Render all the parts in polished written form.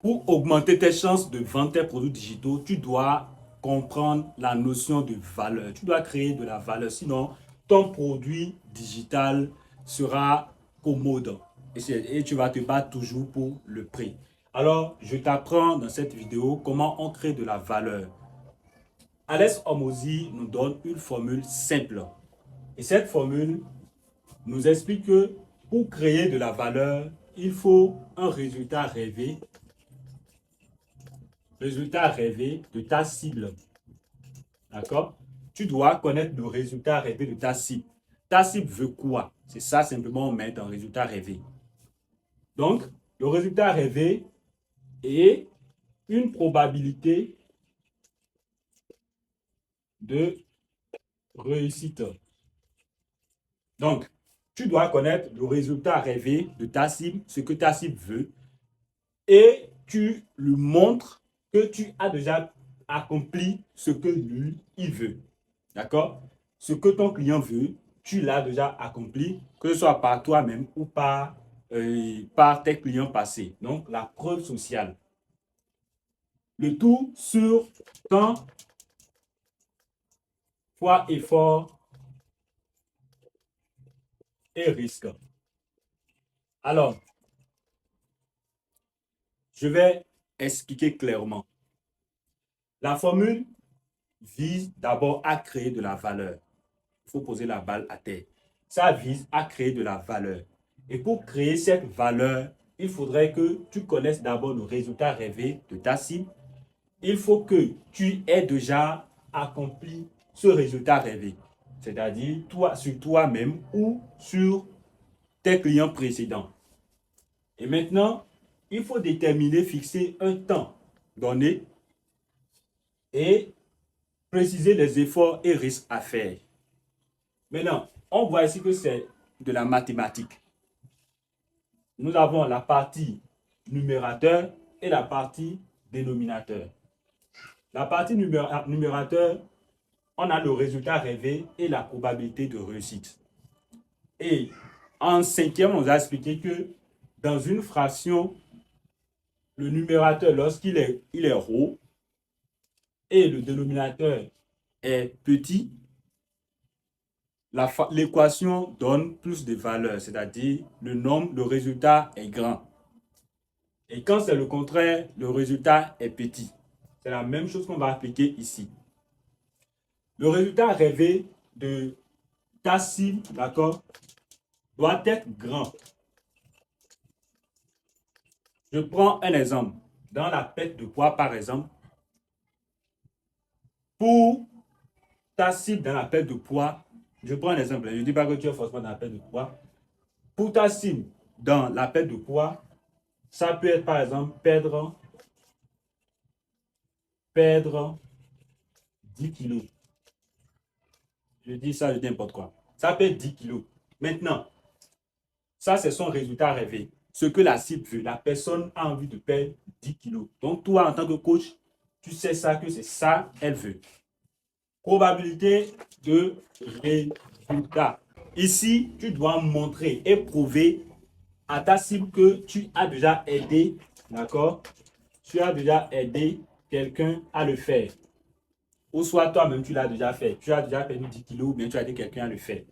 Pour augmenter tes chances de vendre tes produits digitaux, tu dois comprendre la notion de valeur. Tu dois créer de la valeur. Sinon, ton produit digital sera commode et tu vas te battre toujours pour le prix. Alors, je t'apprends dans cette vidéo comment on crée de la valeur. Alex Hormozy nous donne une formule simple. Et cette formule nous explique que pour créer de la valeur, il faut un résultat rêvé de ta cible. D'accord? Tu dois connaître le résultat rêvé de ta cible. Ta cible veut quoi? C'est ça simplement on met dans résultat rêvé. Donc, le résultat rêvé est une probabilité de réussite. Donc, tu dois connaître le résultat rêvé de ta cible, ce que ta cible veut, et tu lui montres que tu as déjà accompli ce que lui, il veut. D'accord? Ce que ton client veut, tu l'as déjà accompli, que ce soit par toi-même ou par tes clients passés. Donc, la preuve sociale. Le tout sur temps fois effort et risque. Alors, je vais expliquer clairement. La formule vise d'abord à créer de la valeur. Il faut poser la balle à terre. Ça vise à créer de la valeur. Et pour créer cette valeur, il faudrait que tu connaisses d'abord le résultat rêvé de ta cible. Il faut que tu aies déjà accompli ce résultat rêvé. C'est-à-dire toi, sur toi-même ou sur tes clients précédents. Et maintenant, il faut déterminer, fixer un temps donné et préciser les efforts et risques à faire. Maintenant, on voit ici que c'est de la mathématique. Nous avons la partie numérateur et la partie dénominateur. La partie numérateur, on a le résultat rêvé et la probabilité de réussite. Et en cinquième, on nous a expliqué que dans une fraction, le numérateur, lorsqu'il est rond et le dénominateur est petit, l'équation donne plus de valeur, c'est-à-dire le résultat est grand. Et quand c'est le contraire, le résultat est petit. C'est la même chose qu'on va appliquer ici. Le résultat rêvé de ta cible, d'accord, doit être grand. Je prends un exemple. Dans la perte de poids, par exemple, pour ta cible dans la perte de poids, je prends un exemple. Je ne dis pas que tu es forcément dans la perte de poids. Pour ta cible dans la perte de poids, ça peut être par exemple perdre 10 kilos. Je dis ça, je dis n'importe quoi. Ça peut être 10 kilos. Maintenant, ça, c'est son résultat rêvé. Ce que la cible veut. La personne a envie de perdre 10 kilos. Donc, toi, en tant que coach, tu sais ça, que c'est ça qu'elle veut. Probabilité de résultat. Ici, tu dois montrer et prouver à ta cible que tu as déjà aidé, d'accord? Tu as déjà aidé quelqu'un à le faire. Ou soit toi-même, tu l'as déjà fait. Tu as déjà perdu 10 kilos, ou bien tu as aidé quelqu'un à le faire.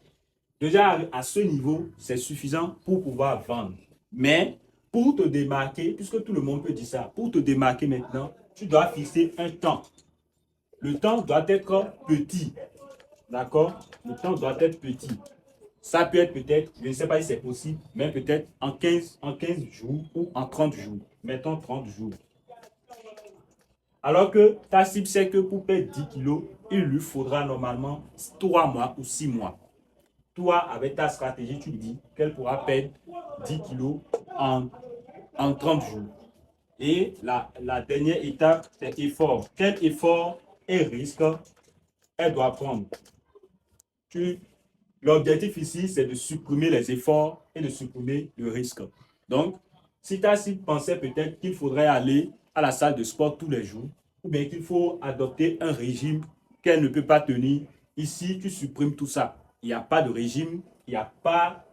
Déjà, à ce niveau, c'est suffisant pour pouvoir vendre. Mais pour te démarquer, puisque tout le monde peut dire ça, pour te démarquer maintenant, tu dois fixer un temps. Le temps doit être petit. D'accord? Le temps doit être petit. Ça peut être peut-être, je ne sais pas si c'est possible, mais peut-être en quinze jours ou en 30 jours. Mettons 30 jours. Alors que ta cible, c'est que pour perdre 10 kilos, il lui faudra normalement 3 mois ou 6 mois. Toi, avec ta stratégie, tu dis qu'elle pourra perdre 10 kilos en, en 30 jours. Et la dernière étape, c'est effort. Quel effort et risque elle doit prendre? L'objectif ici, c'est de supprimer les efforts et de supprimer le risque. Donc, si ta cible pensait peut-être qu'il faudrait aller à la salle de sport tous les jours, ou bien qu'il faut adopter un régime qu'elle ne peut pas tenir, ici, tu supprimes tout ça. Il n'y a pas de régime, il n'y a pas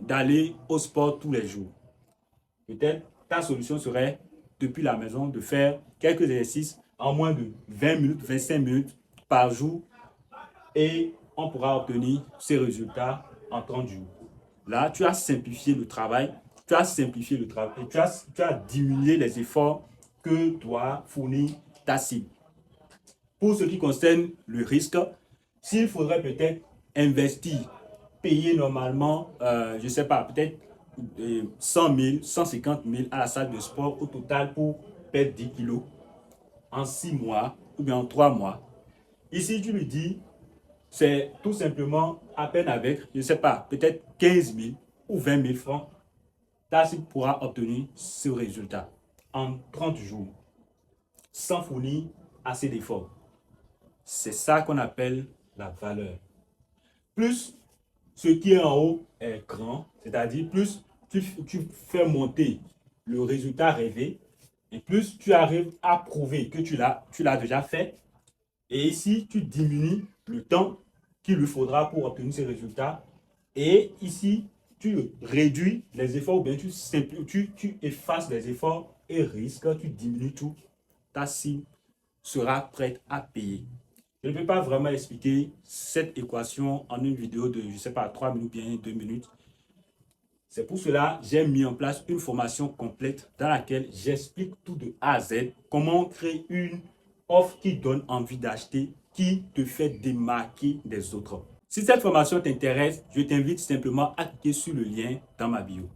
d'aller au sport tous les jours. Peut-être ta solution serait depuis la maison, de faire quelques exercices en moins de 20 minutes, 25 minutes par jour et on pourra obtenir ces résultats en 30 jours. Là, tu as simplifié le travail, tu as simplifié le travail et tu as diminué les efforts que doit fournir ta cible. Pour ce qui concerne le risque, s'il faudrait peut-être investir, payer normalement, je ne sais pas, peut-être 100 000, 150 000 à la salle de sport au total pour perdre 10 kilos en 6 mois ou bien en 3 mois. Ici, tu lui dis, c'est tout simplement à peine avec, je ne sais pas, peut-être 15 000 ou 20 000 francs, ta cible pourra obtenir ce résultat en 30 jours sans fournir assez d'efforts. C'est ça qu'on appelle la valeur. Plus ce qui est en haut est grand, c'est-à-dire plus tu fais monter le résultat rêvé et plus tu arrives à prouver que tu l'as déjà fait. Et ici, tu diminues le temps qu'il lui faudra pour obtenir ces résultats. Et ici, tu réduis les efforts ou bien tu effaces les efforts et risques, tu diminues tout. Ta cible sera prête à payer. Je ne peux pas vraiment expliquer cette équation en une vidéo de, je ne sais pas, 3 minutes, bien 2 minutes. C'est pour cela que j'ai mis en place une formation complète dans laquelle j'explique tout de A à Z, comment créer une offre qui donne envie d'acheter, qui te fait démarquer des autres. Si cette formation t'intéresse, je t'invite simplement à cliquer sur le lien dans ma bio.